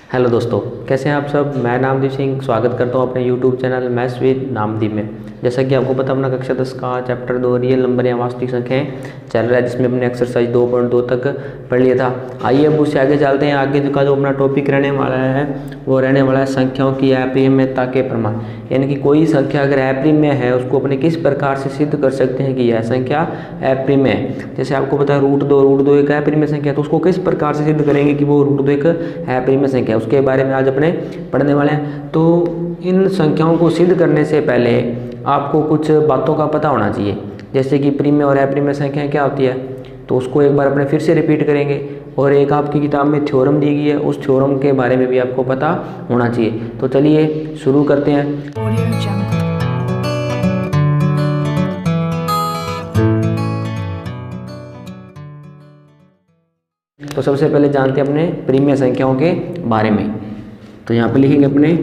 Hello दोस्तों, कैसे हैं आप सब। मैं नामदीप सिंह स्वागत करता हूं अपने यूट्यूब चैनल मैथ्स विद नामदीप में। जैसा कि आपको पता, अपना कक्षा 10 का चैप्टर 2 रियल नंबर या वास्तविक संख्याएं चल रहा है, जिसमें हमने एक्सरसाइज 2.2 तक पढ़ लिया था। आइए अब उससे आगे चलते हैं। आगे का जो अपना टॉपिक रहने वाला है वो रहने वाला है संख्याओं की अपरिमेयता के प्रमाण। यानी कि कोई संख्या अगर अपरिमेय है उसको अपने किस प्रकार से सिद्ध कर सकते हैं कि यह संख्या अपरिमेय है। जैसे आपको पता है रूट दो एक अपरिमेय संख्या, तो उसको किस प्रकार से सिद्ध करेंगे कि वो रूट 2 एक अपरिमेय संख्या, उसके बारे में आज अपने पढ़ने वाले हैं। तो इन संख्याओं को सिद्ध करने से पहले आपको कुछ बातों का पता होना चाहिए, जैसे कि प्रिमेय और अपरिमेय संख्याएं क्या होती है, तो उसको एक बार अपने फिर से रिपीट करेंगे। और एक आपकी किताब में थ्योरम दी गई है, उस थ्योरम के बारे में भी आपको पता होना चाहिए। तो चलिए शुरू करते हैं। तो सबसे पहले जानते हैं अपने प्रिमेय संख्याओं के बारे में। तो यहाँ पे लिखेंगे अपने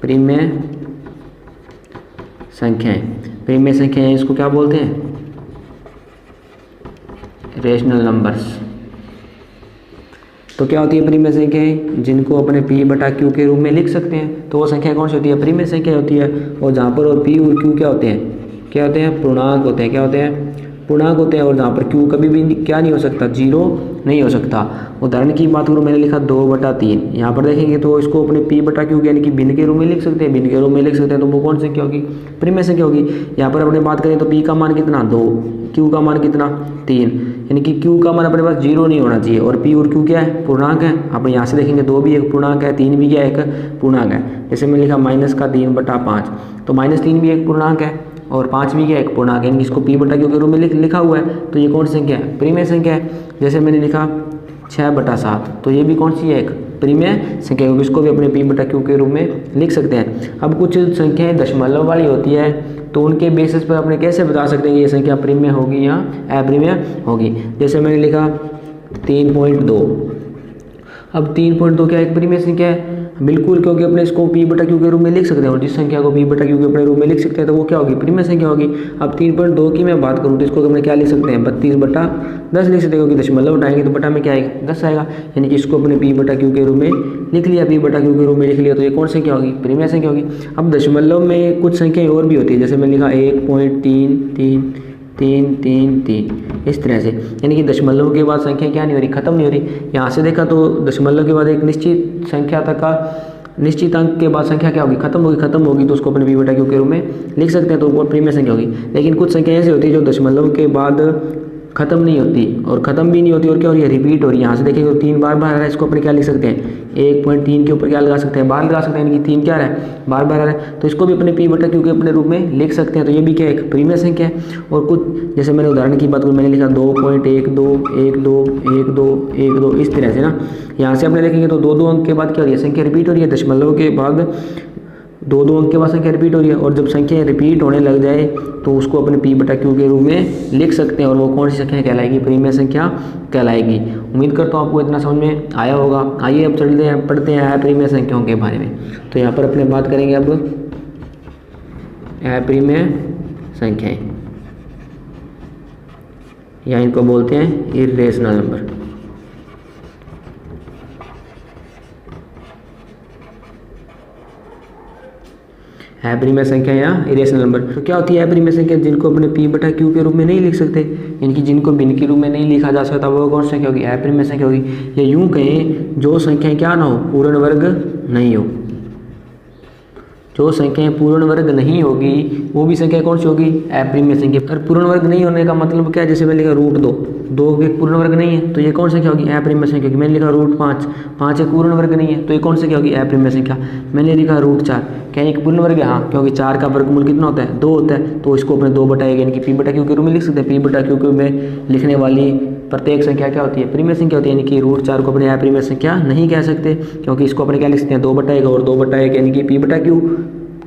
प्रिमेय संख्याएं। प्रिमेय संख्याएं इसको क्या बोलते हैं? Rational numbers. तो क्या होती है प्रिमेय संख्याएं? जिनको अपने p बटा q के रूप में लिख सकते हैं। तो वो संख्या कौन सी होती है? प्रिमेय संख्या होती है। और जहाँ पर और p और q क्या होते हैं? क्या होते हैं? पूर्णांक होते हैं। क्या होते हैं? पूर्णांक होते हैं। और जहाँ पर q कभी भी क्या नहीं हो सकता? जीरो नहीं हो सकता। उदाहरण की बात करूँ, मैंने लिखा 2/3। यहाँ पर देखेंगे तो इसको अपने p बटा q यानी कि भिन्न के रूप में लिख सकते हैं। भिन्न के रूप में लिख सकते हैं, तो वो कौन संख्या होगी? प्रिमेय संख्या होगी। यहाँ पर अपने बात करें तो p का मान कितना? 2, q का मान कितना? 3, यानी कि q का मान अपने पास जीरो नहीं होना चाहिए। और p और q क्या है? पूर्णांक है। आप यहाँ से देखेंगे 2 भी एक पूर्णांक है, 3 भी क्या एक पूर्णांक है। जैसे मैंने लिखा -3/5, तो -3 भी एक पूर्णांक है और 5 भी क्या एक पूर्णांक है, यानी इसको p बटा q के रूप में लिखा हुआ है। तो ये कौन सी संख्या है? प्रिमेय संख्या है। जैसे मैंने लिखा 6/7, तो ये भी कौन सी है? एक प्रिमेय संख्या, क्योंकि इसको भी अपने p बटा q के रूप में लिख सकते हैं। अब कुछ संख्याएं दशमलव वाली होती है, तो उनके बेसिस पर अपने कैसे बता सकते हैं कि ये संख्या प्रिमेय होगी या अप्रिमेय होगी। जैसे मैंने लिखा 3.2। अब 3.2 क्या एक प्रिमेय संख्या है? बिल्कुल, क्योंकि अपने इसको p बटा q के रूप में लिख सकते हैं। और जिस संख्या को p बटा q के अपने रूप में लिख सकते हैं तो वो क्या होगी? प्रिमेय संख्या होगी। अब 3.2 की मैं बात करूँ तो इसको अपने क्या लिख सकते हैं? 32/10 लिख सकते हैं, क्योंकि दशमलव उठाएंगे तो बटा में क्या आएगा? 10 आएगा। यानी कि इसको अपने p बटा q के रूप में लिख लिया, p बटा q के रूप में लिख लिया, तो ये कौन संख्या होगी? प्रिमेय संख्या होगी। अब दशमलव में कुछ संख्याएं और भी होती है, जैसे मैंने लिखा 1.33333, इस तरह से। यानी कि दशमलव के बाद संख्या क्या नहीं हो रही? खत्म नहीं हो रही। यहाँ से देखा तो दशमलव के बाद एक निश्चित संख्या तक का निश्चित अंक के बाद संख्या क्या होगी? खत्म होगी, तो उसको अपने p बटा q के रूप में लिख सकते हैं, तो वो प्रिमेय संख्या होगी। लेकिन कुछ संख्या ऐसी होती है जो दशमलव के बाद खत्म नहीं होती और खत्म भी नहीं होती, और क्या हो रही है? रिपीट हो रही है। यहाँ से देखेंगे तो 3 बार आ रहा है, इसको अपने क्या लिख सकते हैं? 1.3 के ऊपर क्या लगा सकते हैं? बार लगा सकते हैं, यानी कि 3 क्या आ रहा है? बार आ रहा है, तो इसको भी अपने p बटा q के अपने रूप में लिख सकते हैं। तो ये भी क्या एक प्रिमेय संख्या है। और कुछ जैसे मैंने उदाहरण की बात करूँ, मैंने लिखा 2.12121212 इस तरह से ना। यहाँ से अपने देखेंगे तो 2 अंक के बाद क्या हो रही है? संख्या रिपीट हो रही है। दशमलव के बाद 2 अंक के बाद संख्या रिपीट हो रही है। और जब संख्या रिपीट होने लग जाए तो उसको अपने p बटा q के रूप में लिख सकते हैं, और वो कौन सी संख्या कहलाएगी? प्रिमेय संख्या कहलाएगी। उम्मीद करता हूँ आपको इतना समझ में आया होगा। आइए अब चलते हैं, पढ़ते हैं अप्रिमेय संख्याओं के बारे में। तो यहाँ पर अपने बात करेंगे अब अप्रिमेय संख्याएं, या इनको बोलते हैं इर्रेशनल नंबर। अपरिमेय संख्या या इरेशनल नंबर। तो क्या होती है अपरिमेय संख्या? जिनको अपने p बटा q के रूप में नहीं लिख सकते, यानी कि जिनको भिन्न के रूप में नहीं लिखा जा सकता, वो कौन सी संख्या होगी? अपरिमेय संख्या होगी। या यूं कहें जो संख्याएं क्या ना हो? पूर्ण वर्ग नहीं हो। जो संख्याएं पूर्ण वर्ग नहीं होगी वो भी संख्या कौन सी होगी? अपरिमेय संख्या। और पूर्ण वर्ग नहीं होने का मतलब क्या है? जैसे मैंने लिखा √2 एक पूर्ण वर्ग नहीं है, तो ये कौन संख्या होगी? अपरिमेय संख्या होगी। मैंने लिखा √5 एक पूर्ण वर्ग नहीं है, तो ये कौन संख्या होगी? अपरिमेय संख्या। मैंने लिखा √4, क्या एक पूर्ण वर्ग है? हाँ, क्योंकि 4 का वर्गमूल कितना होता है? 2 होता है, तो इसको अपने 2 बटा यानी कि p बटा q के रूप में लिख सकते हैं। p बटा q के रूप में लिखने वाली प्रत्येक संख्या क्या होती है? प्रिमेय संख्या होती है। यानी कि √4 को अपने अपरिमेय संख्या नहीं कह सकते, क्योंकि इसको अपने क्या लिख सकते हैं? 2 बटा 1 और 2 बटा 1, यानी कि p बटा q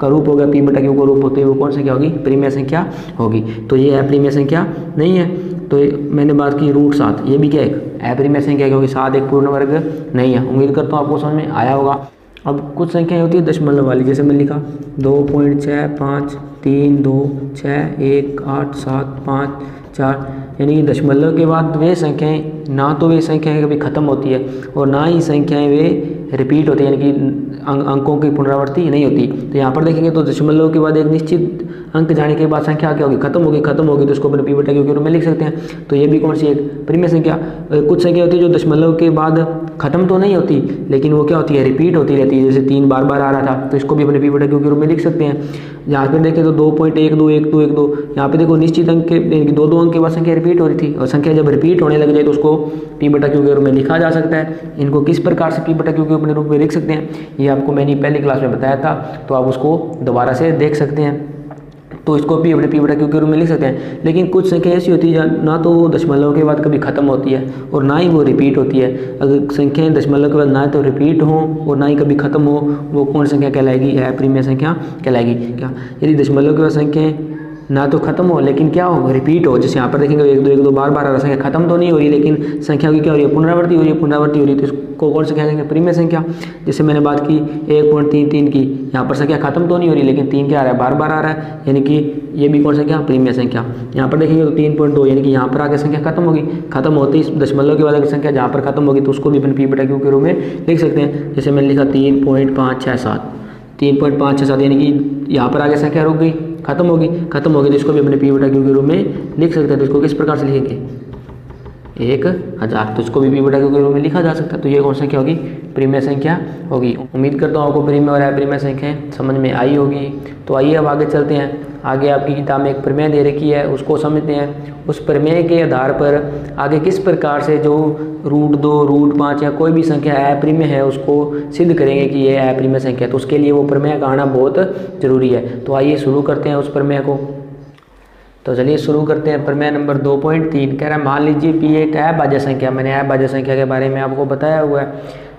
का रूप होगा। p बटा q का रूप होते हुए वो कौन संख्या होगी? प्रिमेय संख्या होगी। तो ये अपरिमेय संख्या नहीं है। तो मैंने बात की √7, ये भी क्या एक अपरिमेय संख्या, क्योंकि 7 एक पूर्ण वर्ग नहीं है। उम्मीद करता हूँ आपको समझ में आया होगा। अब कुछ संख्याएं होती है दशमलव वाली, जैसे मैंने लिखा 2.6532618754, यानी कि दशमलव के बाद वे संख्याएं ना तो वे संख्याएं कभी ख़त्म होती है और ना ही संख्याएं वे रिपीट होती है, यानी कि अंकों की पुनरावृत्ति नहीं होती। तो यहाँ पर देखेंगे तो दशमलव के बाद एक निश्चित अंक जाने के बाद संख्या क्या होगी, खत्म होगी तो उसको अपने पी बटा क्यू के रूप में लिख सकते हैं। तो ये भी कौन सी एक प्रीमिय संख्या। कुछ संख्या होती है जो दशमलव के बाद खत्म तो नहीं होती लेकिन वो क्या होती है, रिपीट होती रहती है, जैसे 3 बार आ रहा था, तो इसको भी अपने पी बटा क्यू के रूप में लिख सकते हैं। यहाँ पर देखें तो 2.121212, यहाँ पे देखो निश्चित अंक के 2 अंक के बाद संख्या रिपीट हो रही थी और संख्या जब रिपीट होने लग जाए तो उसको पी बटा क्यू के रूप में लिखा जा सकता है। इनको किस प्रकार से पी बटा क्यू के अपने रूप में लिख सकते हैं ये आपको मैंने पहली क्लास में बताया था, तो आप उसको दोबारा से देख सकते हैं। तो इसको भी अपने पी बटा क्यू के रूप में लिख सकते हैं। लेकिन कुछ संख्या ऐसी होती है ना तो वो दशमलव के बाद कभी खत्म होती है और ना ही वो रिपीट होती है। अगर संख्याएं दशमलव के बाद ना तो रिपीट हो और ना ही कभी खत्म हो, वो कौन संख्या कहलाएगी, अप्रिमेय संख्या कहलाएगी। क्या यदि दशमलव के बाद संख्याएं ना तो खत्म हो लेकिन क्या हो, रिपीट हो, जैसे यहाँ पर देखेंगे 1 2 बार आ रहा, संख्या खत्म तो नहीं हो रही लेकिन संख्या की क्या हो रही है, पुनरावृत्ति हो रही है, तो इसको कौन सा कहेंगे, प्रीमिय संख्या। जैसे मैंने बात की 1.33 की, यहाँ पर संख्या खत्म तो नहीं हो रही लेकिन 3 क्या आ रहा है, बार आ रहा है, यानी कि ये भी कौन संख्या, प्रीमिय संख्या। यहाँ पर देखेंगे तो 3.2 यानी कि यहाँ पर आगे संख्या खत्म होगी, खत्म होती है दशमलव के बाद अगर संख्या जहाँ पर खत्म होगी तो उसको भी अपन पी बटा क्यू के रूप में लिख सकते हैं। जैसे मैंने लिखा 3.567 यानी कि यहाँ पर आगे संख्या रुक गई, खत्म होगी तो इसको भी अपने पी बटा क्यू के रूप में लिख सकते हैं। तो इसको किस प्रकार से लिखेंगे, 1000, तो इसको भी पी बटा क्यू के रूप में लिखा जा सकता है। तो ये कौन संख्या होगी, प्रीमिय संख्या होगी। उम्मीद करता हूँ आपको प्रीमिय और अप्रीमिय संख्याएं समझ में आई होगी। तो आइए अब आगे चलते हैं। आगे आपकी किताब में एक प्रमेय दे रखी है, उसको समझते हैं। उस प्रमेय के आधार पर आगे किस प्रकार से जो √2 √5 या कोई भी संख्या अप्रीमिय है उसको सिद्ध करेंगे कि ये अप्रीमिय संख्या है। तो उसके लिए वो प्रमेय का आना बहुत जरूरी है। तो आइए शुरू करते हैं उस प्रमेय को। तो चलिए शुरू करते हैं। प्रमेय नंबर 2.3 कह रहा है, मान लीजिए पी एक अभाज्य संख्या। मैंने अभाज्य संख्या के बारे में आपको बताया हुआ है।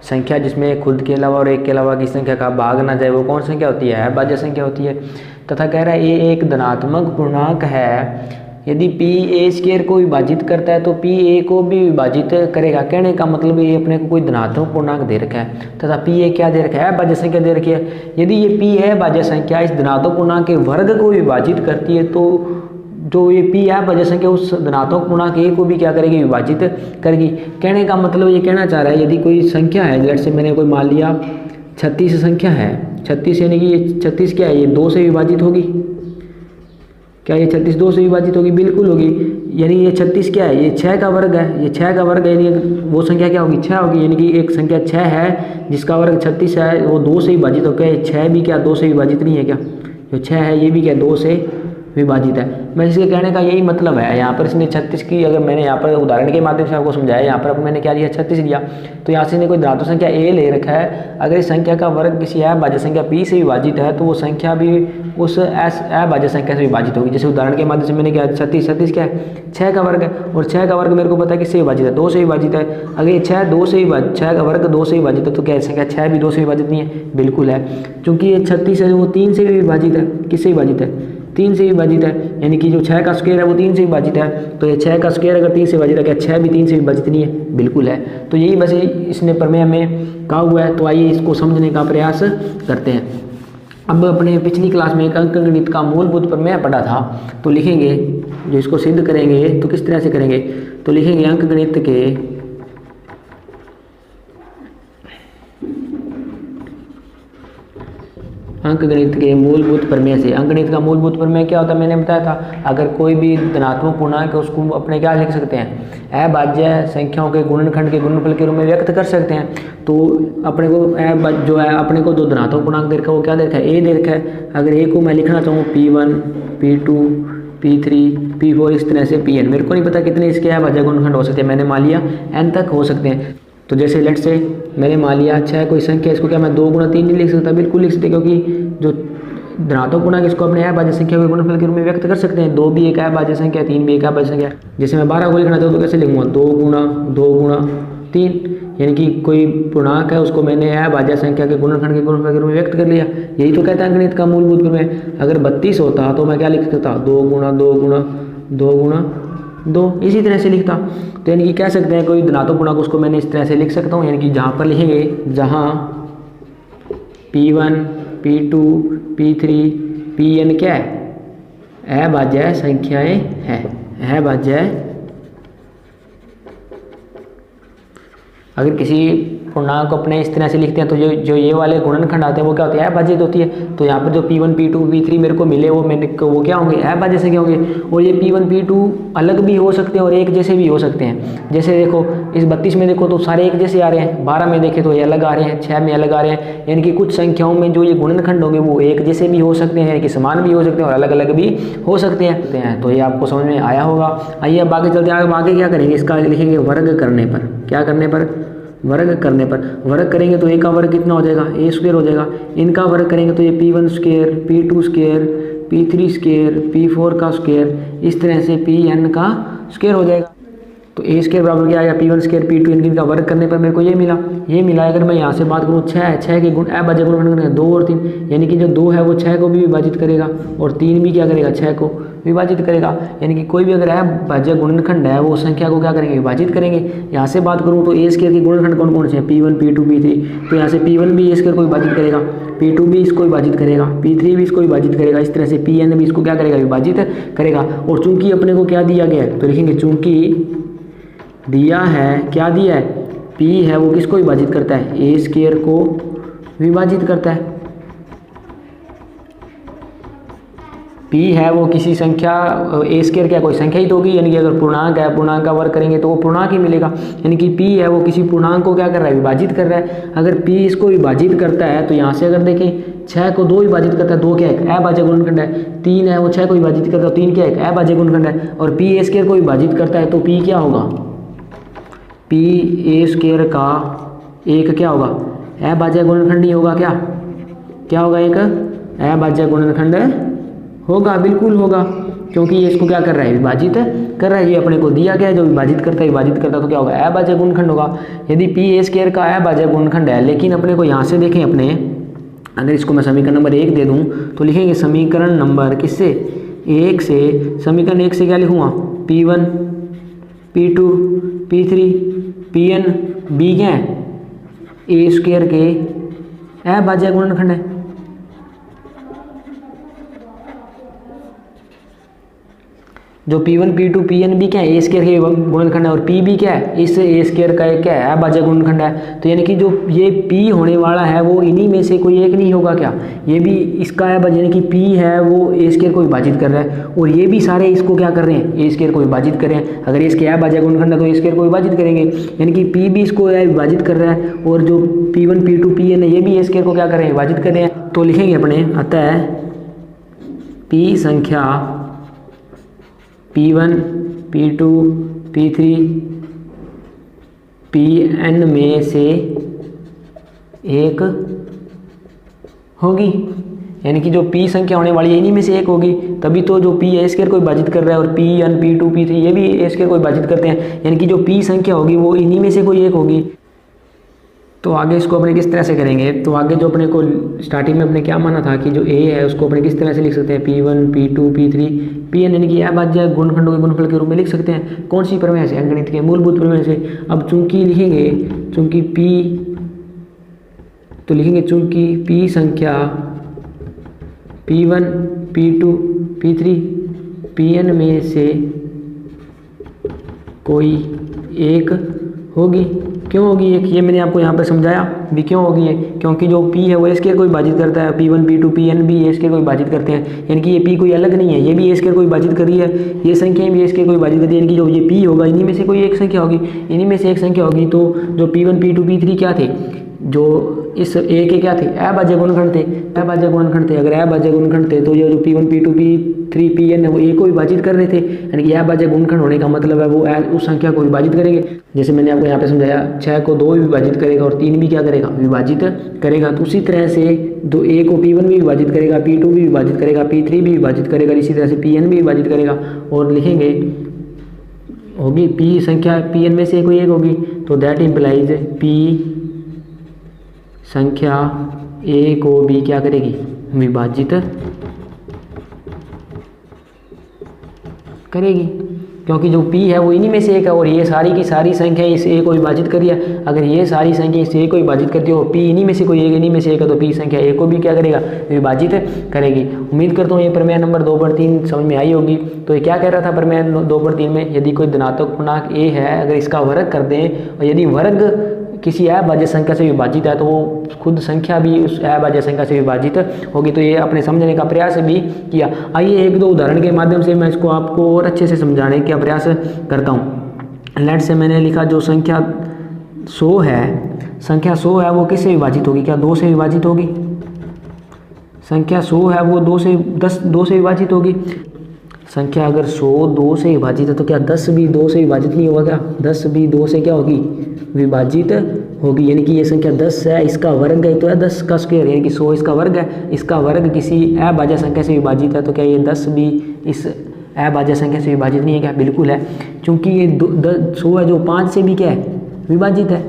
संख्या जिसमें खुद के अलावा और एक के अलावा की संख्या का भाग ना जाए वो कौन संख्या होती है, अभाज्य संख्या होती है। तथा कह रहा है ये एक धनात्मक पूर्णांक है। यदि p² को विभाजित करता है तो pa को भी विभाजित करेगा। कहने का मतलब ये अपने को कोई धनात्मक पूर्णांक दे रखा है तथा pa क्या दे रखा है, अभाज्य संख्या दे रखी है। यदि ये p है अभाज्य संख्या इस धनात्मक पूर्णांक के वर्ग को विभाजित करती है तो जो ये p है अभाज्य संख्या उस धनात्मक पूर्णांक a को भी क्या करेगी, विभाजित करेगी। कहने का मतलब ये कहना चाह रहा है यदि कोई संख्या है, लेट से मैंने कोई मान लिया 36 संख्या है, 36 यानी कि ये 36 क्या है, ये 2 से विभाजित होगी। क्या ये 36 2 से विभाजित होगी, बिल्कुल होगी। यानी ये 36 क्या है, ये 6 का वर्ग है, ये 6 का वर्ग है, यानी वो संख्या क्या होगी, 6 होगी। यानी कि एक संख्या 6 है जिसका वर्ग 36 है, वो 2 से विभाजित हो गया। 6 भी क्या 2 से विभाजित नहीं है क्या, जो 6 है ये भी क्या 2 से विभाजित है। मैं इसके कहने का यही मतलब है। यहाँ पर इसने 36 की, अगर मैंने यहाँ पर उदाहरण के माध्यम से आपको समझाया, यहाँ पर मैंने क्या लिया 36 लिया, तो यहाँ से इसने कोई धातु संख्या a ले रखा है। अगर इस संख्या का वर्ग किसी अभाज्य संख्या p से विभाजित है तो वो संख्या भी उस अभाज्य संख्या से विभाजित होगी। जैसे उदाहरण के माध्यम से मैंने क्या 36 क्या है, 6 का वर्ग है और 6 का वर्ग मेरे को पता है किससे विभाजित है, 2 से विभाजित है। अगर ये 6 का वर्ग 2 से विभाजित है तो क्या संख्या 6 भी 2 से विभाजित नहीं है, बिल्कुल है। क्योंकि ये 36 है वो 3 से भी विभाजित है, किससे विभाजित है, 3 से विभाजित है। यानी कि जो 6 का स्क्वायर है वो 3 से विभाजित है। तो ये 6 का स्क्वायर अगर 3 से विभाजित है, क्या 6 भी 3 से विभाजित नहीं है, बिल्कुल है। तो यही बस इसने प्रमेय में कहा हुआ है। तो आइए इसको समझने का प्रयास करते हैं। अब अपने पिछली क्लास में एक अंकगणित का मूलभूत प्रमेय पढ़ा था, तो लिखेंगे जो इसको सिद्ध करेंगे तो किस तरह से करेंगे, तो लिखेंगे अंकगणित के मूलभूत प्रमेय से। अंकगणित का मूलभूत प्रमेय क्या होता है, मैंने बताया था। अगर कोई भी धनात्मक पूर्णांक है उसको अपने क्या लिख सकते हैं, अभाज्य संख्याओं के गुणनखंड के गुणनफल के रूप में व्यक्त कर सकते हैं। तो अपने को जो है अपने को जो धनात्मक पूर्णांक दे रखा है वो क्या दे रखा है, a दे रखा है। अगर a को मैं लिखना चाहूँ p1 p2 p3 p4 इस तरह से pn, मेरे को नहीं पता कितने इसके अभाज्य गुणनखंड हो सकते हैं, मैंने मान लिया n तक हो सकते हैं। तो जैसे लेट से मैंने मान लिया 6 कोई संख्या, इसको क्या मैं 2 गुणा 3 नहीं लिख सकता, बिल्कुल लिख सकते, क्योंकि जो धनात्मक पूर्णांक इसको अपने अभाज्य संख्या के गुणनफल के रूप में व्यक्त कर सकते हैं। 2 भी एक अभाज्य संख्या, 3 भी एक अभाज्य संख्या। जैसे मैं 12 को लिखना चाहूँ तो कैसे लिखूँगा, 2 गुणा 3, यानी कि कोई पूर्णांक है उसको मैंने अभाज्य संख्या के गुणनखंड के गुणनफल के रूप में व्यक्त कर लिया। यही तो कहता है अंकगणित का मूलभूत प्रमेय। अगर 32 होता तो मैं क्या लिख सकता, 2 गुणा 2 इसी तरह से लिखता। तो यानी कि कह सकते हैं कोई धनात्मक पूर्णांक उसको मैंने इस तरह से लिख सकता हूँ। यानी कि जहाँ पर लिखेंगे, जहाँ p1 p2 p3 pn क्या है, अभाज्य संख्याएं हैं, अभाज्य अगर किसी पूर्णांक को अपने इस तरह से लिखते हैं तो जो ये वाले गुणनखंड आते हैं वो क्या होते हैं, अभाज्य होती है। तो यहाँ पर जो P1 P2 P3 मेरे को मिले वो क्या होंगे, अभाज्य संख्या होंगे। और ये P1 P2 अलग भी हो सकते हैं और एक जैसे भी हो सकते हैं। जैसे देखो इस 32 में देखो तो सारे एक जैसे आ रहे हैं, 12 में देखे तो ये अलग आ रहे हैं, 6 में अलग आ रहे हैं। यानी कि कुछ संख्याओं में जो ये गुणनखंड होंगे वो एक जैसे भी हो सकते हैं, यानी कि समान भी हो सकते हैं और अलग अलग भी हो सकते हैं। तो ये आपको समझ में आया होगा। आइए अब आगे चलते हैं। आगे क्या करेंगे, इसका लिखेंगे वर्ग करने पर। क्या करने पर, वर्ग करने पर। वर्ग करेंगे तो ए का वर्ग कितना हो जाएगा, ए स्क्वायर हो जाएगा। इनका वर्ग करेंगे तो ये P1 square, P2 square, P3 square, P4 का स्क्वायर, इस तरह से Pn का स्क्वायर हो जाएगा। तो ए स्क्वायर बराबर क्या आएगा, P1 स्क्वायर P2, इनका वर्ग करने पर मेरे को ये मिला। अगर मैं यहाँ से बात करूँ 6 के गुण अभाज्य गुणनखंड करेंगे 2 और 3, यानी कि जो 2 है वो 6 को भी विभाजित करेगा और 3 भी क्या करेगा, 6 को विभाजित करेगा। यानी कि कोई भी अगर अभाज्य गुणनखंड है वो संख्या को क्या करेंगे, विभाजित करेंगे। यहाँ से बात करूँ तो ए स्क्वायर के गुणनखंड कौन कौन से हैं, P1 P2 P3। तो यहाँ से P1 भी ए स्क्वायर को विभाजित करेगा, P2 भी इसको विभाजित करेगा, P3 भी इसको विभाजित करेगा। इस तरह से Pn भी इसको क्या करेगा, विभाजित करेगा। और चूंकि अपने को क्या दिया गया है तो लिखेंगे चूंकि दिया है, क्या दिया है, P है वो किसको विभाजित करता है, ए स्क्वायर को विभाजित करता है। P है वो किसी संख्या, ए स्क्वायर क्या कोई संख्या ही तो होगी, यानी कि अगर पूर्णांक है, पूर्णांक का वर्ग करेंगे तो वो पूर्णांक ही मिलेगा। यानी कि P है वो किसी पूर्णांक को क्या कर रहा है, विभाजित कर रहा है। अगर P इसको विभाजित करता है तो यहाँ से अगर देखें 6 को 2 विभाजित करता है, 2 क्या है, अभाज्य गुणनखंड है। 3 है वो 6 को विभाजित करता है, 3 क्या है, अभाज्य गुणनखंड है। और P ए स्क्वायर को विभाजित करता है तो P क्या होगा, P ए स्क्वायर का एक क्या होगा, अभाज्य गुणनखंड ही होगा। क्या होगा, एक अभाज्य गुणनखंड होगा, बिल्कुल होगा, क्योंकि ये इसको क्या कर रहा है, विभाजित कर रहा है। ये अपने को दिया गया है, जो विभाजित करता है तो क्या होगा, अभाज्य गुणनखंड होगा। यदि P ए स्क्वायर का अभाज्य गुणनखंड है, लेकिन अपने को यहाँ से देखें अपने, अगर इसको मैं समीकरण नंबर 1 दे दूँ तो लिखेंगे समीकरण नंबर किससे, 1 से। समीकरण 1 से क्या लिखूँगा, P1 P2 P3 Pn B क्या है, ए स्क्वायर के अभाज्य गुणनखंड है। जो P1 P2 Pn भी क्या है, ए स्क्वायर के गुणनखंड है। और P भी क्या है, इस ए स्क्वायर का एक क्या है, अभाज्य गुणनखंड है। तो यानी कि जो ये P होने वाला है वो इन्हीं में से कोई एक नहीं होगा। क्या ये भी इसका है, यानी कि P है वो ए स्क्वायर को विभाजित कर रहा है और ये भी सारे इसको क्या कर रहे हैं, ए स्क्वायर को विभाजित कर रहे हैं। अगर इसके अभाज्य गुणनखंड है तो ए स्क्वायर को विभाजित करेंगे, यानी कि P भी इसको विभाजित कर रहा है और जो P1 P2 Pn है ये भी ए स्क्वायर को क्या कर रहे हैं, विभाजित कर रहे हैं। तो लिखेंगे अपने, अतः P संख्या P1 P2 P3 Pn में से एक होगी। यानी कि जो P संख्या होने वाली है इन्हीं में से एक होगी, तभी तो जो P ए स्क्वायर को विभाजित कर रहा है और Pn P2 P3 ये भी ए स्क्वायर को विभाजित करते हैं। यानी कि जो P संख्या होगी वो इन्हीं में से कोई एक होगी। तो आगे इसको अपने किस तरह से करेंगे, तो आगे जो अपने को स्टार्टिंग में अपने क्या माना था कि जो A है उसको अपने किस तरह से लिख सकते हैं, P1 P2 P3 Pn, यानी कि अभाज्य गुणनखंडों के गुणनफल के रूप में लिख सकते हैं। कौन सी प्रमेय से, अंकगणित के मूलभूत प्रमेय से। अब चूंकि लिखेंगे, चूंकि P, तो लिखेंगे चूंकि P संख्या P1 P2 P3 Pn में से कोई एक होगी। क्यों होगी एक, ये मैंने आपको यहाँ पर समझाया भी क्यों होगी ये, क्योंकि जो P है वो ए स्क्वायर को विभाजित करता है, P1 P2 Pn भी ए स्क्वायर को विभाजित करते हैं। यानी कि ये P कोई अलग नहीं है, ये भी ए स्क्वायर को विभाजित कर रही है, ये संख्याएं भी ए स्क्वायर को विभाजित कर रही है। यानी कि जो ये P होगा इन्हीं में से कोई एक संख्या होगी, इन्हीं में से एक संख्या होगी। तो जो P1 P2 P3 क्या थे, जो इस ए के क्या थे, अभाज्य गुणनखंड थे, अभाज्य गुणनखंड थे। अगर अभाज्य गुणनखंड थे तो ये जो P1 P2 P3 Pn है वो ए को विभाजित कर रहे थे। यानी कि अभाज्य गुणनखंड होने का मतलब है वो उस संख्या को विभाजित करेंगे। जैसे मैंने आपको यहाँ पे समझाया, 6 को 2 भी विभाजित करेगा और 3 भी क्या करेगा, विभाजित करेगा। तो उसी तरह से दो ए को P1 भी विभाजित करेगा, P2 भी विभाजित करेगा, P3 भी विभाजित करेगा, इसी तरह से Pn भी विभाजित करेगा। और लिखेंगे होगी P संख्या Pn में से कोई एक होगी, तो दैट इम्प्लाइज P संख्या A को भी क्या करेगी, विभाजित करेगी, क्योंकि जो P है वो इन्हीं में से एक है और ये सारी की सारी संख्या इस A को विभाजित करी है। अगर ये सारी संख्या इस A को विभाजित करती हो, P इन्हीं में से कोई एक, इन्हीं में से एक है, तो P संख्या A को भी क्या करेगा, विभाजित करेगी। उम्मीद करता हूँ ये प्रमेय नंबर 2/3 समझ में आई होगी। तो ये क्या कह रहा था प्रमेय 2/3 में, यदि कोई धनात्मक पूर्णांक A है, अगर इसका वर्ग कर दें और यदि वर्ग किसी अभाज्य संख्या से विभाजित है तो वो खुद संख्या भी उस अभाज्य संख्या से विभाजित होगी। तो ये अपने समझने का प्रयास भी किया। आइए एक दो उदाहरण के माध्यम से मैं इसको आपको और अच्छे से समझाने का प्रयास करता हूँ। लेट से मैंने लिखा जो संख्या 100 है, संख्या 100 है वो किससे विभाजित होगी? क्या 2 से विभाजित होगी? संख्या 100 है वो 2 से विभाजित होगी। संख्या अगर 100 2 से विभाजित है तो क्या 10 भी 2 से विभाजित नहीं होगा? क्या 10 भी 2 से क्या होगी? विभाजित होगी। यानी कि ये संख्या 10 है, इसका वर्ग है तो है 10 का स्क्वायर, यानी कि 100 इसका वर्ग है, इसका वर्ग किसी अभाज्य संख्या से विभाजित है तो क्या ये 10 भी इस अभाज्य संख्या से विभाजित नहीं है? क्या बिल्कुल है, क्योंकि ये 100 है जो 5 से भी क्या है? विभाजित है।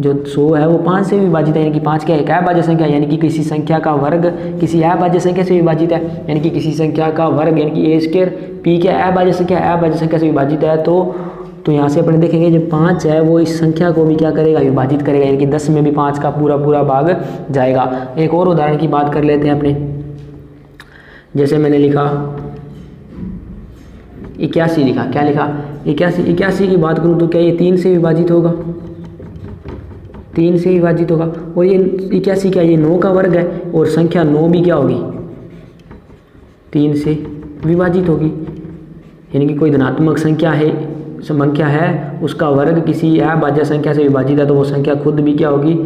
जो 100 है वो 5 से विभाजित है, यानी कि 5 क्या है? एक अभाज्य संख्या, यानी कि किसी संख्या का वर्ग किसी अभाज्य संख्या से विभाजित है, यानी कि किसी संख्या का वर्ग यानी कि ए स्क्वायर पी क्या अभाज्य संख्या से विभाजित है। तो यहाँ से अपने देखेंगे जो 5 है वो इस संख्या को भी क्या करेगा? विभाजित करेगा, यानी कि 10 में भी 5 का पूरा भाग जाएगा। एक और उदाहरण की बात कर लेते हैं अपने। जैसे मैंने लिखा 81 लिखा, क्या लिखा? 81 की बात करूँ तो क्या ये 3 से विभाजित होगा? 3 से विभाजित होगा। और ये 81 क्या? ये 9 का वर्ग है और संख्या 9 भी क्या होगी? 3 से विभाजित होगी। यानी कि कोई धनात्मक संख्या है उसका वर्ग किसी अभाज्य संख्या से विभाजित है तो वो संख्या खुद भी क्या होगी?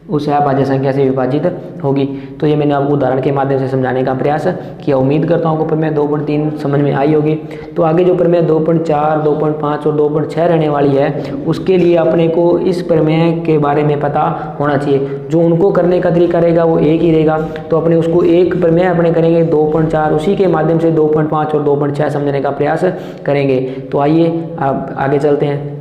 उस अभाज्य संख्या से विभाजित होगी। तो ये मैंने आपको उदाहरण के माध्यम से समझाने का प्रयास किया। उम्मीद करता हूँ आपको प्रमेय 2.3 समझ में आई होगी। तो आगे जो प्रमेय 2.4, 2.5 और 2.6 रहने वाली है उसके लिए अपने को इस प्रमेय के बारे में पता होना चाहिए। जो उनको करने का तरीका रहेगा वो एक ही रहेगा। तो अपने उसको एक प्रमेय अपने करेंगे 2.4, उसी के माध्यम से 2.5 और 2.6 समझने का प्रयास करेंगे। तो आइए आप आगे चलते हैं।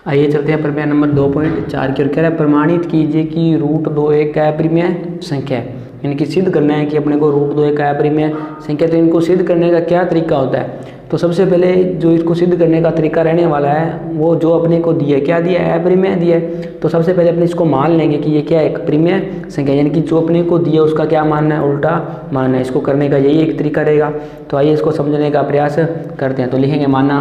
आइए चलते हैं प्रमेय नंबर 2.4 की ओर। कह रहा है प्रमाणित कीजिए कि √2 एक अपरिमेय संख्या है। इनकी सिद्ध करना है कि अपने को √2 एक अपरिमेय संख्या। तो इनको सिद्ध करने का क्या तरीका होता है? तो सबसे पहले जो इसको सिद्ध करने का तरीका रहने वाला है वो जो अपने को दिया, क्या दिया है? अपरिमेय दिया है। तो सबसे पहले अपने इसको मान लेंगे कि ये क्या है? एक अपरिमेय संख्या, यानी कि जो अपने को दिया उसका क्या मानना है? उल्टा मानना है। इसको करने का यही एक तरीका रहेगा। तो आइए इसको समझने का प्रयास करते हैं। तो लिखेंगे माना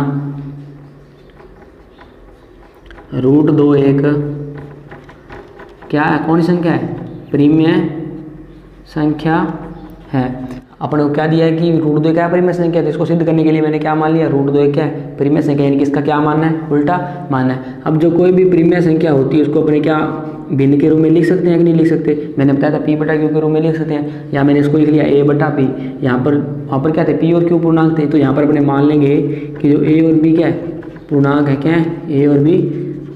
√2 एक क्या है? कौन सी संख्या है? परिमेय संख्या है। अपने को क्या दिया है कि √2 क्या परिमेय संख्या है। तो इसको सिद्ध करने के लिए मैंने क्या मान लिया? √2 क्या है? परिमेय संख्या, यानी कि इसका क्या मानना है? उल्टा मानना है। अब जो कोई भी परिमेय संख्या होती है उसको अपने क्या भिन्न के रूप में लिख सकते हैं कि नहीं लिख सकते? मैंने बताया था p/q के रूप में लिख सकते हैं। या मैंने इसको लिख लिया a/p। यहाँ पर क्या थे? p और q पूर्णांक थे। तो यहाँ पर अपने मान लेंगे कि जो a और b क्या है? पूर्णांक है। क्या है? a और b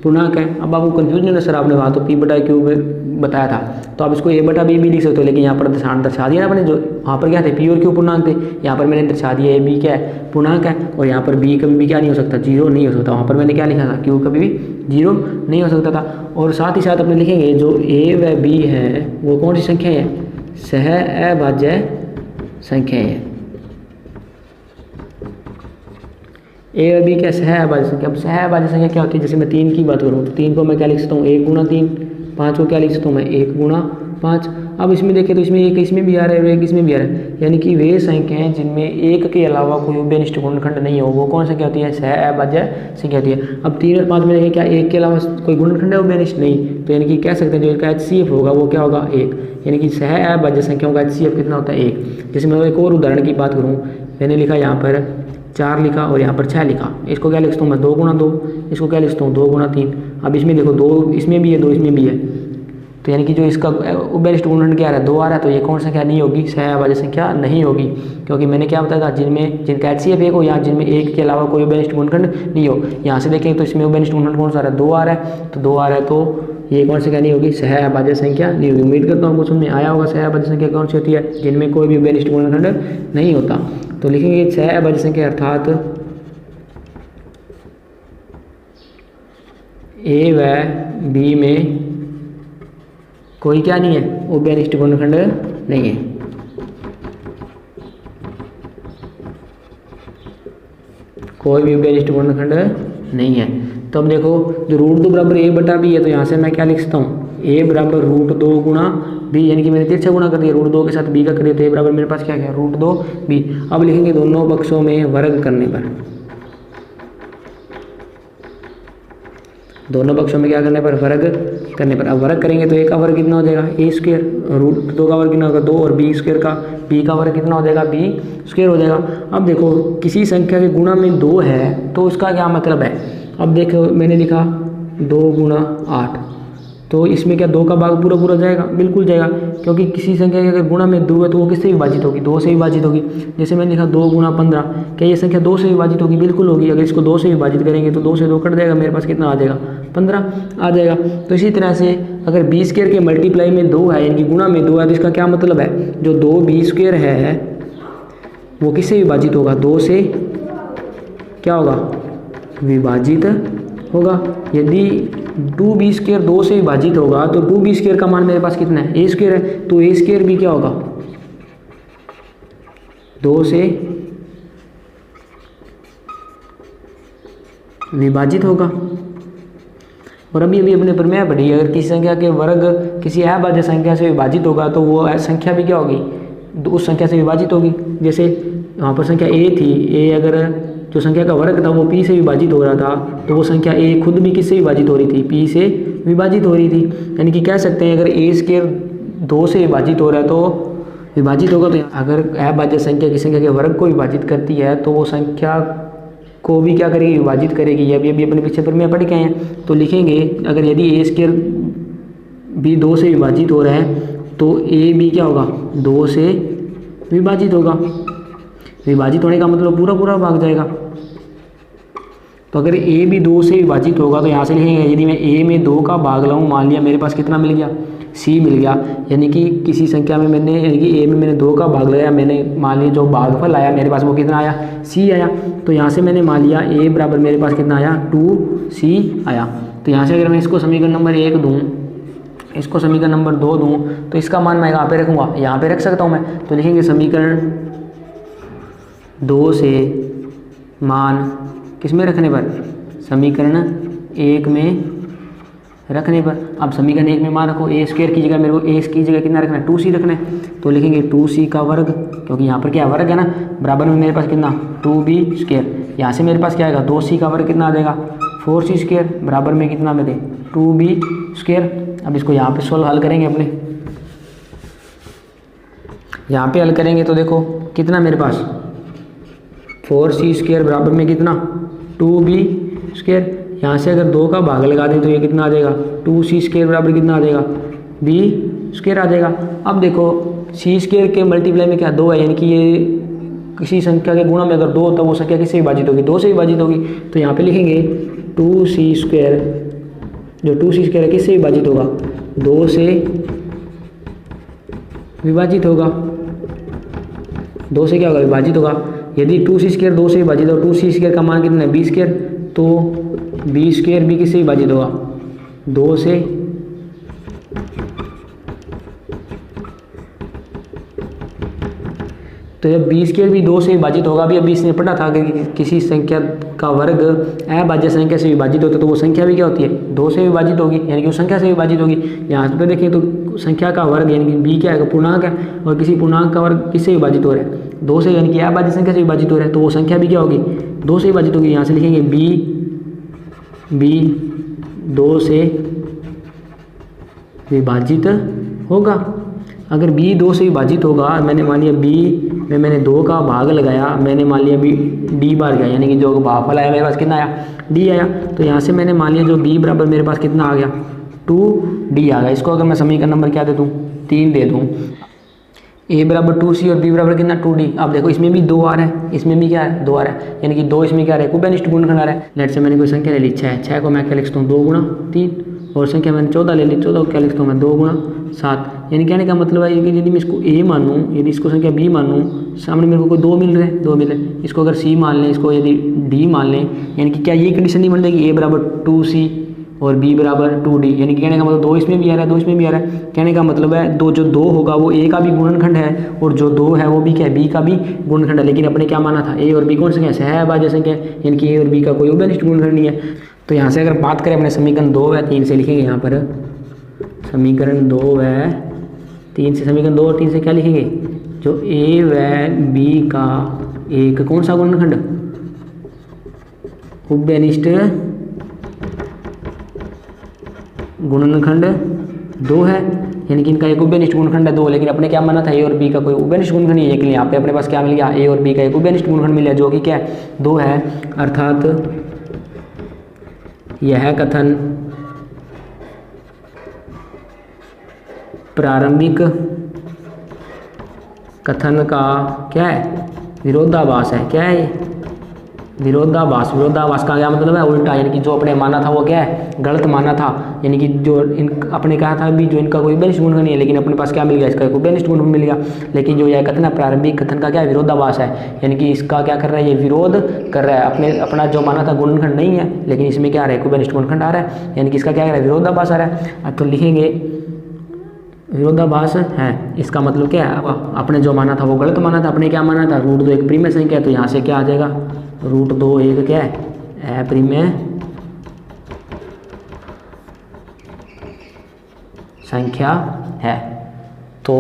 पूर्णांक है। अब आपको कंफ्यूजन है सर आपने वहाँ तो p/q बताया था तो आप इसको a/b भी लिख सकते हो, लेकिन यहाँ पर दर्शा दिया ना अपने। जो वहाँ पर क्या थे? p और q पूर्णांक थे, यहाँ पर मैंने दर्शा दिया a b क्या है? पूर्णांक है। और यहाँ पर b कभी भी क्या नहीं हो सकता? 0 नहीं हो सकता। वहाँ पर मैंने क्या लिखा था? q कभी भी 0 नहीं हो सकता था। और साथ ही साथ अपने लिखेंगे जो a व b है वो कौन सी संख्या है? सह अभाज्य संख्या है। ए और बी क्या? सह अभाज्य संख्या। अब सह अभाज्य संख्या क्या होती है? जैसे मैं 3 की बात करूँ तो 3 को मैं क्या लिख सकता हूँ? 1 × 3। 5 को क्या लिख सकता हूँ मैं? 1 × 5। अब इसमें देखें तो इसमें एक इसमें भी आ रहा है और एक इसमें भी आ रहा है, यानी कि वे संख्याएं जिनमें एक के अलावा कोई उभयनिष्ठ गुणनखंड नहीं हो वो कौन संख्या होती है? सह अभाज्य संख्या होती है। अब 3 और 5 में देखें क्या एक के अलावा कोई गुणनखंड है उभयनिष्ठ? नहीं। तो यानी कि कह सकते हैं जो इसका HCF होगा वो क्या होगा? 1। यानी कि सह अभाज्य संख्याओं का HCF कितना होता है? 1। जैसे मैं एक और उदाहरण की बात करूँ, मैंने लिखा यहाँ पर 4 लिखा और यहाँ पर 6 लिखा। इसको क्या लिख सकता हूँ मैं? 2 × 2। इसको क्या लिख सकता हूँ? 2 × 3। अब इसमें देखो 2 इसमें भी है 2 इसमें भी है, तो यानी कि जो इसका उभयनिष्ठ गुणनखंड क्या आ रहा है? 2 आ रहा है। तो ये कौन संख्या नहीं होगी? सह अभाज्य संख्या नहीं होगी, क्योंकि मैंने क्या बताया था? जिनका HCF 1 हो या जिनमें एक के अलावा कोई उभयनिष्ठ गुणनखंड नहीं हो। यहाँ से देखें तो इसमें उभयनिष्ठ गुणनखंड कौन सा आ रहा है? 2 आ रहा है। तो 2 आ रहा है तो ये कौन संख्या नहीं होगी? सह अभाज्य संख्या नहीं होगी। उम्मीद करता हूँ आपको समझ में आया होगा सह अभाज्य संख्या कौन सी होती है? जिनमें कोई भी उभयनिष्ठ गुणनखंड नहीं होता। तो लिखेंगे सह अभाज्य संख्या अर्थात ए व बी में कोई क्या नहीं है? उभयनिष्ठ गुणनखंड नहीं है। कोई भी उभयनिष्ठ गुणनखंड नहीं है। तो अब देखो जो √2 बराबर a/b है तो यहाँ से मैं क्या लिख सकता हूँ? a बराबर √2 × b, यानी कि मैंने तिरछा गुणा कर दिया √2 के साथ b का कर दिया तो a बराबर मेरे पास क्या गया? √2b। अब लिखेंगे दोनों पक्षों में वर्ग करने पर। दोनों पक्षों में क्या करने पर, वर्ग करने पर। अब वर्ग करेंगे तो ए का वर्ग कितना हो जाएगा, ए स्क्वायर, रूट 2 का वर्ग कितना होगा 2, और बी स्क्वायर का, बी का वर्ग कितना हो जाएगा, बी स्क्वायर हो जाएगा। अब देखो किसी संख्या के गुणा में 2 है तो उसका क्या मतलब है। अब देखो मैंने लिखा 2 गुणा 8, तो इसमें क्या 2 का भाग पूरा पूरा जाएगा, बिल्कुल जाएगा, क्योंकि किसी संख्या के अगर गुणा में 2 है तो वो किससे विभाजित होगी, 2 से विभाजित होगी। जैसे मैंने लिखा 2 गुणा 15, क्या ये संख्या 2 से विभाजित होगी, बिल्कुल होगी। अगर इसको 2 से विभाजित करेंगे तो 2 से 2 कट जाएगा, मेरे पास कितना आ जाएगा, 15 आ जाएगा। तो इसी तरह से अगर बी स्क्वायर के मल्टीप्लाई में 2 है, यानी कि गुणा में 2 है, तो इसका क्या मतलब है, जो 2 बी स्क्वायर है वो किससे विभाजित होगा, 2 से क्या होगा, विभाजित होगा। यदि 2b स्क्वायर 2 से विभाजित होगा तो 2b स्क्वायर का मान मेरे पास कितना है, a स्क्वायर है, तो a स्क्वायर भी क्या होगा, 2 से विभाजित होगा। और अभी अपने प्रमेय पढ़ी, अगर किसी संख्या के वर्ग किसी अभाज्य संख्या से विभाजित होगा तो वो संख्या भी क्या होगी, उस संख्या से विभाजित होगी। जैसे वहाँ पर संख्या a थी, a अगर जो संख्या का वर्ग था वो p से विभाजित हो रहा था, तो वो संख्या a खुद भी किससे विभाजित हो रही थी, p से विभाजित हो रही थी। यानी कि कह सकते हैं अगर a स्क्वायर 2 से विभाजित हो रहा है तो विभाजित होगा, तो अगर अभाज्य संख्या की संख्या के वर्ग को विभाजित करती है तो वो संख्या को भी क्या करेगी, विभाजित करेगी। ये अभी अपने पीछे पर मैं पढ़ के आए हैं, तो लिखेंगे अगर यदि a स्क्वायर भी 2 से विभाजित हो रहा है तो a भी क्या होगा, 2 से विभाजित होगा। विभाजित होने का मतलब पूरा पूरा भाग जाएगा। तो अगर a भी 2 से विभाजित होगा तो यहाँ से लिखेंगे यदि मैं a में 2 का भाग लाऊं, मान लिया मेरे पास कितना मिल गया, c मिल गया। यानी कि किसी संख्या में मैंने, यानी कि a में मैंने 2 का भाग लगाया, मैंने मान लिया जो भागफल आया मेरे पास वो कितना आया, c आया। तो यहाँ से मैंने मान लिया a बराबर मेरे पास कितना आया, 2c आया। तो यहाँ से अगर मैं इसको समीकरण नंबर 1 दूँ, इसको समीकरण नंबर 2 दूँ, तो इसका मान मैं यहाँ पे रखूँगा, यहाँ पे रख सकता हूँ मैं। तो लिखेंगे समीकरण 2 से मान किस में रखने पर, समीकरण 1 में रखने पर। अब समीकरण 1 में मान रखो, a स्क्वायर की जगह मेरे को a की जगह कितना रखना है, 2c रखना है। तो लिखेंगे 2c का वर्ग, क्योंकि यहाँ पर क्या वर्ग है ना, बराबर में मेरे पास कितना 2b स्क्वायर। यहाँ से मेरे पास क्या आएगा, 2c का वर्ग कितना आ जाएगा, 4c स्क्वायर, बराबर में कितना मेरे 2b स्क्वायर। अब इसको यहाँ पे सोल्व हल करेंगे अपने, यहाँ पे हल करेंगे तो देखो कितना मेरे पास 4c स्क्वायर बराबर में कितना 2b स्क्वायर। यहाँ से अगर 2 का भाग लगा दें तो ये कितना आ जाएगा, 2c स्क्वायर बराबर कितना आ जाएगा, b स्क्वायर आ जाएगा। अब देखो c स्क्वायर के मल्टीप्लाई में क्या 2 है, यानी कि ये किसी संख्या के गुणा में अगर 2 होता है वो संख्या किससे विभाजित होगी, 2 से विभाजित होगी। तो यहाँ पे लिखेंगे 2c स्क्वायर, जो 2c स्क्वायर है किससे विभाजित होगा, 2 से विभाजित होगा, 2 से क्या होगा, विभाजित होगा। यदि 2c स्क्वायर 2 से विभाजित हो, 2c स्क्वायर का मान कितना है, b स्क्वायर, तो b स्क्वायर भी किससे विभाजित होगा, 2 से। तो जब b स्क्वायर भी 2 से विभाजित होगा, अभी इसने पढ़ा था कि किसी संख्या का वर्ग अभाज्य संख्या से विभाजित होता है तो वो संख्या भी क्या होती है, 2 से विभाजित होगी, यानी कि उस संख्या से विभाजित होगी। यहाँ पे देखें तो संख्या का वर्ग यानी कि b क्या है, पूर्णांक है, और किसी पूर्णांक का वर्ग किससे विभाजित हो रहा है, 2 से, यानी कि अभाज्य संख्या से विभाजित हो रहा है, तो वो संख्या भी क्या होगी, 2 से विभाजित होगी। यहाँ से लिखेंगे b 2 से विभाजित होगा। अगर b 2 से विभाजित होगा, मैंने मान लिया b में मैंने 2 का भाग लगाया, मैंने मान लिया b d बार गया, यानी कि जो भागफल आया मेरे पास कितना आया, d आया। तो यहाँ से मैंने मान लिया जो b बराबर मेरे पास कितना आ गया, 2d आ गया। इसको अगर मैं समीकरण नंबर क्या दे दूँ, 3 दे दूँ। a बराबर 2c और b बराबर कितना 2d। अब देखो इसमें भी 2 आ रहा है, इसमें भी क्या है, 2 आ रहा है, यानी कि 2 इसमें क्या आ रहा है, कुबेनिष्ठ गुणनखंड आ रहा है। लेट से मैंने कोई संख्या ले ली 6 को मैं क्या लिखता हूँ 2 गुणा 3, और संख्या मैंने 14 ले ली, 14 को क्या लिखता हूँ मैं 2 गुणा 7। यानी कहने का मतलब है कि यदि मैं इसको a मानूँ, यदि इसको संख्या b मानूँ, सामने मेरे को कोई 2 मिल रहे हैं, 2 मिले, इसको अगर c मान लें, इसको यदि d मान लें, यानी कि क्या ये कंडीशन नहीं बन जाएगी, a बराबर 2c और b बराबर 2d। यानी कि कहने का मतलब 2 इसमें भी आ रहा है, 2 इसमें भी आ रहा है। कहने का मतलब है जो 2 होगा वो a का भी गुणनखंड है, और जो 2 है वो भी क्या है, b का भी गुणनखंड है। लेकिन अपने क्या माना था, a और b कौन संख्या है, अभाज्य संख्या, यानी कि a और b का कोई उभयनिष्ठ गुणनखंड नहीं है। तो यहाँ से अगर बात करें अपने समीकरण 2 व 3 से, लिखेंगे यहाँ पर समीकरण 2 व 3 से, समीकरण 2 और 3 से क्या लिखेंगे, जो a व b का एक कौन सा गुणनखंड, उभयनिष्ठ गुणनखंड 2 है, यानी कि इनका एक उभयनिष्ठ गुणनखंड है 2, लेकिन अपने क्या माना था ए और बी का कोई उभयनिष्ठ गुणनखंड नहीं है, लेकिन यहाँ पे अपने पास क्या मिल गया, ए और बी का एक उभयनिष्ठ गुणनखंड मिला जो कि क्या है 2 है। अर्थात यह कथन प्रारंभिक कथन का क्या है, विरोधाभास है। क्या है, विरोधाभास। विरोधाभास का क्या मतलब है, उल्टा, यानी कि जो अपने माना था वो क्या है, गलत माना था। यानी कि जो इन अपने कहा था भी जो इनका कोई उभयनिष्ठ गुणनखंड नहीं है, लेकिन अपने पास क्या मिल गया, इसका एक उभयनिष्ठ गुणनखंड मिल गया। लेकिन जो यह कथन है प्रारंभिक कथन का क्या है, विरोधाभास है, यानी कि इसका क्या कर रहा है, ये विरोध कर रहा है। अपना जो माना था गुणनखंड नहीं है, लेकिन इसमें क्या आ रहा है, उभयनिष्ठ गुणनखंड आ रहा है, यानी कि इसका क्या कर रहा है, विरोधाभास आ रहा है। तो लिखेंगे विरोधाभास है, इसका मतलब क्या है, अब अपने जो माना था वो गलत माना था। अपने क्या माना था, रूट 2 एक प्रीमेय संख्या है, तो यहाँ से क्या आ जाएगा, रूट 2 एक क्या है, अप्रीमेय संख्या है। तो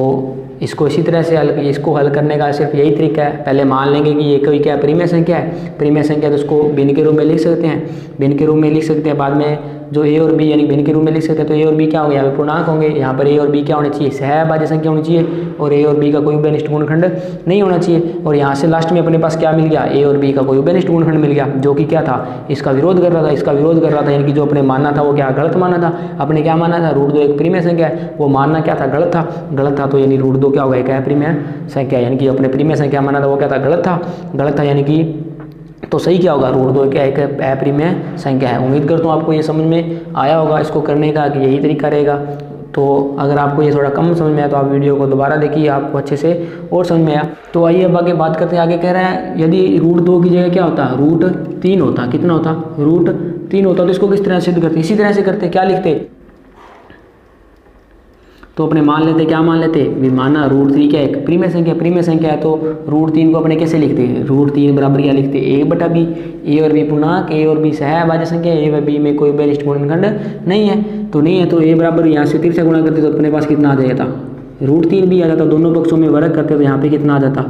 इसको इसी तरह से इसको हल करने का सिर्फ यही तरीका है, पहले मान लेंगे कि ये कोई क्या प्रीमेय संख्या है। प्रीमेय संख्या तो उसको भिन्न के रूप में लिख सकते हैं, भिन्न के रूप में लिख सकते हैं। बाद में जो ए और बी यानी भिन्न के रूप में लिख सकते हैं, तो ए और बी क्या होंगे, यहाँ पे पूर्णांक होंगे। यहाँ पर ए और बी क्या होने चाहिए, सहभाज्य संख्या होनी चाहिए, और ए और बी का कोई उभयनिष्ठ गुणनखंड नहीं होना चाहिए। और यहाँ से लास्ट में अपने पास क्या मिल गया, ए और बी का कोई उभयनिष्ठ गुणनखंड मिल गया, जो कि क्या था, इसका विरोध कर रहा था। इसका विरोध कर रहा था, यानी कि जो अपने मानना था वो क्या गलत माना था। अपने क्या माना था, रूट 2 एक प्रीमेय संख्या है, वो मानना क्या था, गलत था। गलत था तो यानी रूट 2 क्या होगा, एक अप्रीमेय संख्या, यानी कि अपने प्रीमेय संख्या माना था वो क्या था, गलत था। गलत था यानी कि तो सही क्या होगा, रूट 2 क्या एक अप्रीमेय संख्या है। उम्मीद करता हूँ आपको ये समझ में आया होगा इसको करने का, कि यही तरीका रहेगा। तो अगर आपको ये थोड़ा कम समझ में आया तो आप वीडियो को दोबारा देखिए, आपको अच्छे से और समझ में आया। तो आइए अब आगे बात करते हैं। आगे कह रहा है यदि रूट 2 की जगह क्या होता, रूट 3 होता, कितना होता, रूट 3 होता, तो इसको किस तरह सिद्ध करते, इसी तरह से करते, क्या लिखते, तो अपने मान लेते, क्या मान लेते, विमाना रूट 3 क्या है, प्रीमेय संख्या, प्रीमेय संख्या है, तो रूट 3 को अपने कैसे लिखते हैं, रूट 3 बराबर क्या लिखते, ए बटा बी। ए और बी पूर्णांक, ए और बी सहभाज्य संख्या, ए व बी में कोई उभयनिष्ठ गुणनखंड नहीं है, तो नहीं है, तो ए बराबर यहाँ से 3 से गुणा करते तो अपने पास कितना आ जाता, रूट 3 भी आ जाता। दोनों पक्षों में वर्ग करते तो यहाँ पे कितना आ जाता,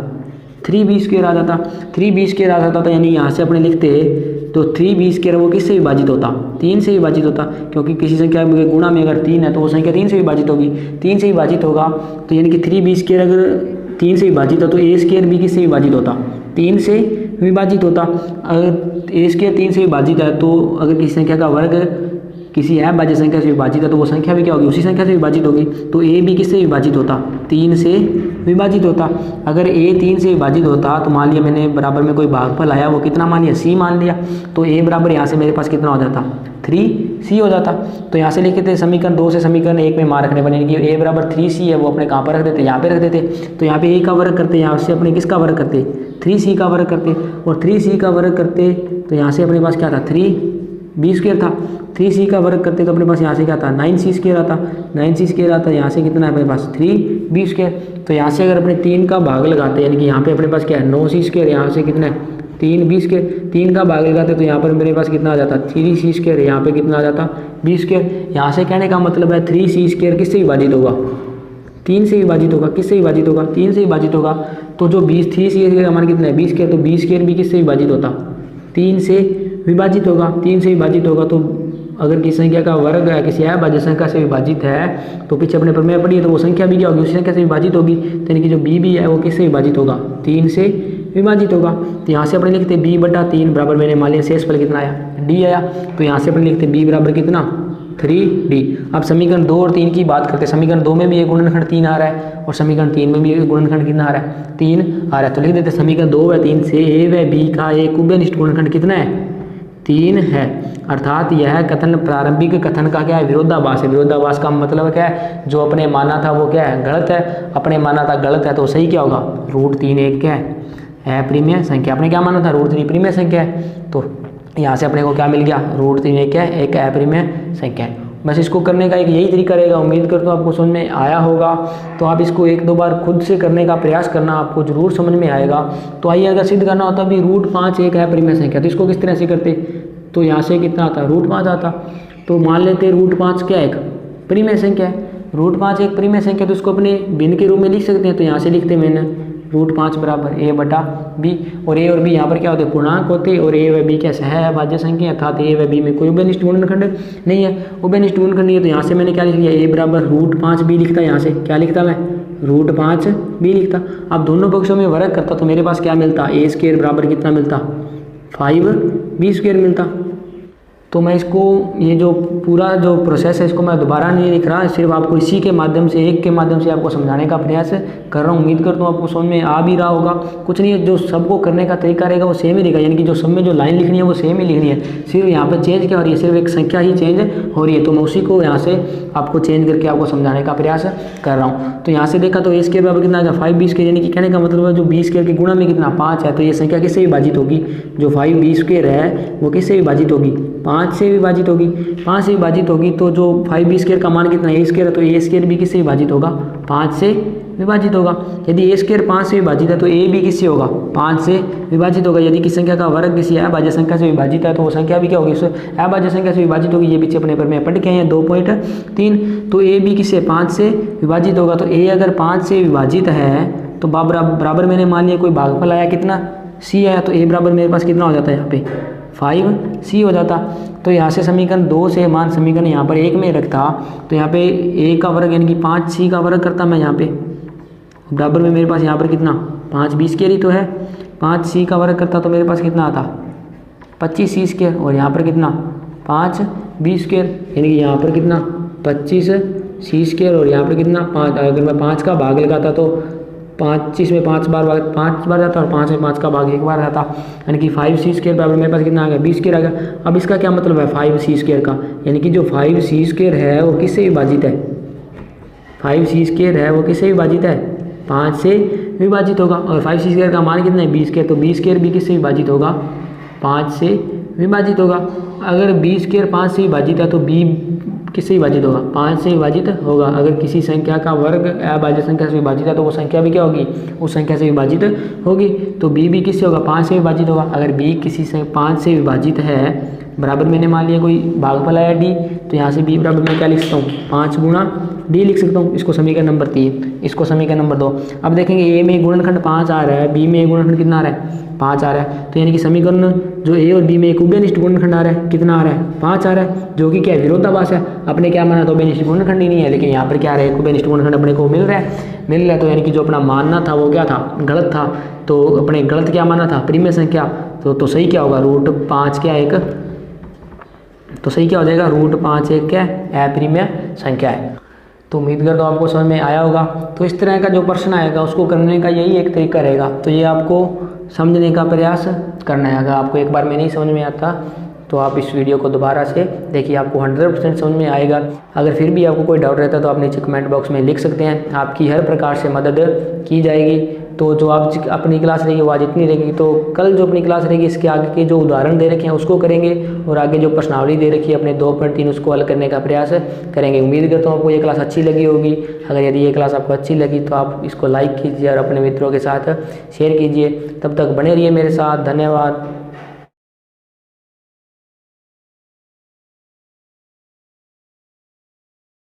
3b² आ जाता, 3b² आ जाता था। यानी यहाँ से अपने लिखते तो 3b² वो किससे विभाजित होता, 3 से विभाजित होता, क्योंकि किसी संख्या में गुणा में अगर 3 है तो वो संख्या 3 से विभाजित होगी, 3 से विभाजित होगा। तो यानी कि 3b² अगर 3 से विभाजित है तो a² भी किससे विभाजित होता, 3 से विभाजित होता। अगर a² 3 से विभाजित है तो अगर किसी संख्या का वर्ग किसी अभाज्य संख्या से विभाजित है तो वो संख्या भी क्या होगी, उसी संख्या से विभाजित होगी। तो a भी किससे विभाजित होता, 3 से विभाजित होता। अगर a 3 से विभाजित होता तो मान लिया मैंने बराबर में कोई भागफल आया, वो कितना मान लिया, c मान लिया, तो a बराबर यहाँ से मेरे पास कितना हो जाता, 3c हो जाता। तो यहाँ से लिखे थे समीकरण 2 से समीकरण 1 में मान रखने बने कि a बराबर 3c है, वो अपने कहाँ पर रख देते, यहाँ पे रख देते। तो यहाँ पे a का वर्ग करते, यहाँ से अपने किसका वर्ग करते, 3c का वर्ग करते, और 3c का वर्ग करते तो यहाँ से अपने पास क्या था, 3b² था। 3c का वर्ग करते तो अपने पास यहाँ से क्या था, 9c² आता, 9c² आता, यहाँ से कितना है अपने पास 3b²। तो यहाँ से अगर अपने 3 का भाग लगाते यानी कि यहाँ पे अपने पास क्या है 9c², यहाँ से कितना है 3b², 3 का भाग लगाते तो यहाँ पर मेरे पास कितना आ जाता 3c², यहाँ पे कितना आ जाता b²। यहाँ से कहने का मतलब है 3c² किससे विभाजित होगा, 3 से विभाजित होगा, किससे विभाजित होगा, 3 से विभाजित होगा। तो जो 3c² का मान कितना है b², तो b² भी किससे विभाजित होता, 3 से विभाजित होगा, 3 से विभाजित होगा। तो अगर किसी संख्या का वर्ग है किसी अभाज्य संख्या से विभाजित है तो पीछे अपने प्रमेय पढ़ी है, तो वो संख्या भी क्या होगी, उसी संख्या से विभाजित होगी। तो यानी कि जो b भी है वो किससे विभाजित होगा, 3 से विभाजित होगा। तो यहाँ से अपने लिखते b/3 बराबर, मैंने मान लिया शेषफल कितना आया, d आया। तो यहाँ से अपने लिखते b बराबर कितना, 3d। अब समीकरण 2 और 3 की बात करते हैं। समीकरण 2 में भी एक गुणनखंड 3 आ रहा है और समीकरण 3 में भी एक गुणनखंड कितना आ रहा है, 3 आ रहा है। तो लिख देते समीकरण 2 व 3 से a व b का एक उभयनिष्ठ गुणनखंड कितना है, 3 है। अर्थात यह कथन प्रारंभिक कथन का क्या है, विरोधाभास है। विरोधाभास का मतलब क्या है, जो अपने माना था वो क्या है, गलत है, अपने माना था गलत है, तो सही क्या होगा, रूट 3 एक क्या है, अप्रीमेय संख्या। आपने क्या माना था, रूट 3 प्रीमेय संख्या है। तो यहाँ से अपने को क्या मिल गया, रूट 3 एक क्या है, एक अप्रीमेय संख्या है। बस इसको करने का एक यही तरीका रहेगा। उम्मीद करता हूँ आपको समझ में आया होगा। तो आप इसको 1-2 बार खुद से करने का प्रयास करना, आपको जरूर समझ में आएगा। तो आइए, अगर सिद्ध करना होता भी रूट 5 एक अप्रीमेय संख्या, तो इसको किस तरह से करते, तो यहाँ से कितना आता, रूट 5 आता। तो मान लेते रूट 5 क्या एक प्रीमेय संख्या है, रूट 5 एक प्रीमेय संख्या, तो उसको अपने भिन्न के रूप में लिख सकते हैं। तो यहाँ से लिखते मैंने √5 बराबर a बटा b। और a और b यहाँ पर क्या होते हैं, पूर्णांक होते हैं, और a व b क्या सहअभाज्य संख्या, अर्थात a व b में कोई उभयनिष्ठ गुणनखंड नहीं है। उभयनिष्ठ गुणनखंड नहीं है तो यहाँ से मैंने क्या लिख लिया, a बराबर √5b लिखता, यहाँ से क्या लिखता मैं, √5b लिखता। अब दोनों पक्षों में वर्ग करता तो मेरे पास क्या मिलता, a² बराबर कितना मिलता, 5b² मिलता। तो मैं इसको, ये जो पूरा जो प्रोसेस है इसको मैं दोबारा नहीं लिख रहा, सिर्फ आपको इसी के माध्यम से, एक के माध्यम से आपको समझाने का प्रयास कर रहा हूँ। उम्मीद करता हूँ आपको समझ में आ भी रहा होगा। कुछ नहीं है, जो सबको करने का तरीका रहेगा वो सेम ही रहेगा, यानी कि जो सब में जो लाइन लिखनी है वो सेम ही लिखनी है, सिर्फ यहाँ पर चेंज क्या हो रही है, सिर्फ एक संख्या ही चेंज हो रही है। तो मैं उसी को यहाँ से आपको चेंज करके आपको समझाने का प्रयास कर रहा हूँ। तो यहाँ से देखा तो a² बराबर कितना आएगा, 5b², यानी कि कहने का मतलब है जो b² के गुणा में कितना 5 है, तो ये संख्या किससे विभाजित होगी, जो 5b² है वो किससे विभाजित होगी, 5 से विभाजित होगी। 5 से विभाजित होगी तो जो 5b² का मान कितना a² है, तो a² भी किससे विभाजित होगा, 5 से विभाजित होगा। यदि a² 5 से विभाजित है तो a भी किससे होगा, 5 से विभाजित होगा। यदि किसी संख्या का वर्ग किसी अभाज्य संख्या से विभाजित है तो वो संख्या भी क्या होगी, अभाज्य संख्या से विभाजित होगी। ये पीछे अपने पर में पढ़ के हैं 2.3, तो a भी किससे 5 से विभाजित होगा। तो a अगर 5 से विभाजित है तो बराबर मैंने मान लिया कोई भागफल आया कितना, c आया, तो a बराबर मेरे पास कितना हो जाता है, यहाँ पे 5c हो जाता। तो यहाँ से समीकरण 2 से मान समीकरण यहाँ पर 1 में रखता, तो यहाँ पे a का वर्ग यानी कि 5c का वर्ग करता मैं यहाँ पे, बराबर में मेरे पास यहाँ पर कितना 5b² ही तो है, 5c का वर्ग करता तो मेरे पास कितना आता 25c², और यहाँ पर कितना 5b², यानी कि यहाँ पर कितना 25c², और यहाँ पर कितना 5। अगर मैं 5 का भाग लगाता तो 25 में 5 बार जाता, और 5 में 5 का भाग 1 बार आता, यानी कि 5c² बराबर मेरे पास कितना आ गया, b² आ गया। अब इसका क्या मतलब है 5c² का, यानी कि जो 5c² है वो किससे विभाजित है, 5c² है वो किससे विभाजित है, 5 से विभाजित होगा। और 5c² का मान कितना है, b², तो b² भी किससे विभाजित होगा, 5 से विभाजित होगा। अगर b² 5 से विभाजित है तो b किससे विभाजित होगा, 5 से विभाजित होगा। अगर किसी संख्या का वर्ग अभाज्य संख्या से विभाजित है तो वो संख्या भी क्या होगी, उस संख्या से विभाजित होगी। तो b भी किससे होगा, 5 से विभाजित होगा। अगर b किसी से 5 से विभाजित है, बराबर मैंने मान लिया कोई भागफल आया d, तो यहाँ से b बराबर मैं क्या लिख सकता हूँ, 5 गुणा d लिख सकता हूँ। इसको समीकरण नंबर 3, इसको समीकरण नंबर 2। अब देखेंगे a में गुणनखंड 5 आ रहा है, b में गुणनखंड कितना आ रहा है, 5 आ रहा है। तो यानी कि समीकरण जो a और b में एक उभयनिष्ठ गुणनखंड आ रहा है, कितना आ रहा है, 5 आ रहा है, जो कि क्या है, विरोधाभास है। अपने क्या माना तो उभयनिष्ठ गुणनखंड ही नहीं है, लेकिन यहाँ पर क्या आ रहा है, उभयनिष्ठ गुणनखंड अपने को मिल रहा है। तो यानी कि जो अपना मानना था वो क्या था, गलत था। तो अपने गलत क्या माना था, परिमेय संख्या, तो सही क्या होगा, √5 क्या एक, तो सही क्या हो जाएगा, √5 एक क्या है, अपरिमेय संख्या है। तो उम्मीद करता हूँ आपको समझ में आया होगा। तो इस तरह का जो प्रश्न आएगा उसको करने का यही एक तरीका रहेगा। तो ये आपको समझने का प्रयास करना है। अगर आपको एक बार में नहीं समझ में आता तो आप इस वीडियो को दोबारा से देखिए, आपको 100% समझ में आएगा। अगर फिर भी आपको कोई डाउट रहता है तो आप नीचे कमेंट बॉक्स में लिख सकते हैं, आपकी हर प्रकार से मदद की जाएगी। तो जो आप अपनी क्लास रहेगी वो आज इतनी रहेगी, तो कल जो अपनी क्लास रहेगी इसके आगे के जो उदाहरण दे रखे हैं उसको करेंगे, और आगे जो प्रश्नावली दे रखी है अपने 2.3 उसको हल करने का प्रयास करेंगे। उम्मीद करता हूँ आपको ये क्लास अच्छी लगी होगी। अगर यदि ये क्लास आपको अच्छी लगी तो आप इसको लाइक कीजिए और अपने मित्रों के साथ शेयर कीजिए। तब तक बने रहिए मेरे साथ। धन्यवाद।